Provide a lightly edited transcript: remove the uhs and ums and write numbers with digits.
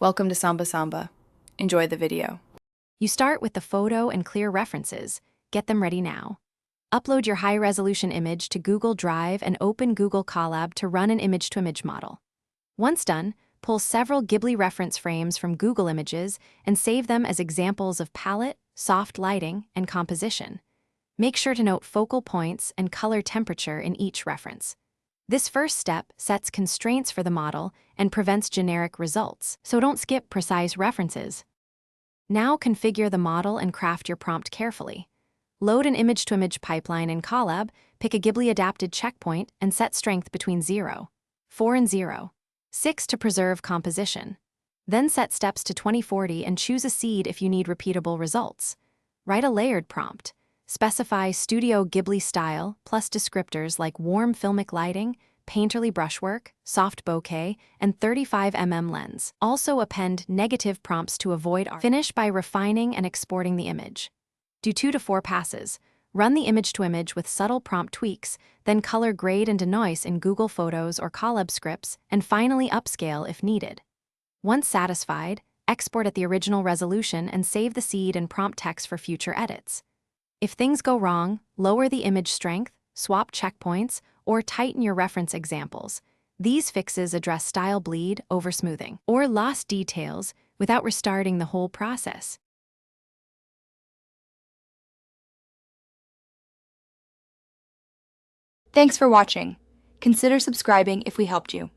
Welcome to Samba Samba. Enjoy the video. You start with the photo and clear references. Get them ready now. Upload your high-resolution image to Google Drive and open Google Colab to run an image-to-image model. Once done, pull several Ghibli reference frames from Google Images and save them as examples of palette, soft lighting, and composition. Make sure to note focal points and color temperature in each reference. This first step sets constraints for the model and prevents generic results, so don't skip precise references. Now configure the model and craft your prompt carefully. Load an image-to-image pipeline in Colab, pick a Ghibli-adapted checkpoint, and set strength between 0, 4 and 0, 6 to preserve composition. Then set steps to 2040 and choose a seed if you need repeatable results. Write a layered prompt. Specify Studio Ghibli style plus descriptors like warm filmic lighting, painterly brushwork, soft bokeh, and 35mm lens. Also append negative prompts to avoid art. Finish by refining and exporting the image. Do 2 to 4 passes. Run the image-to-image with subtle prompt tweaks, then color grade and denoise in Google Photos or Colab scripts, and finally upscale if needed. Once satisfied, export at the original resolution and save the seed and prompt text for future edits. If things go wrong, lower the image strength, swap checkpoints, or tighten your reference examples. These fixes address style bleed, oversmoothing, or lost details without restarting the whole process. Thanks for watching. Consider subscribing if we helped you.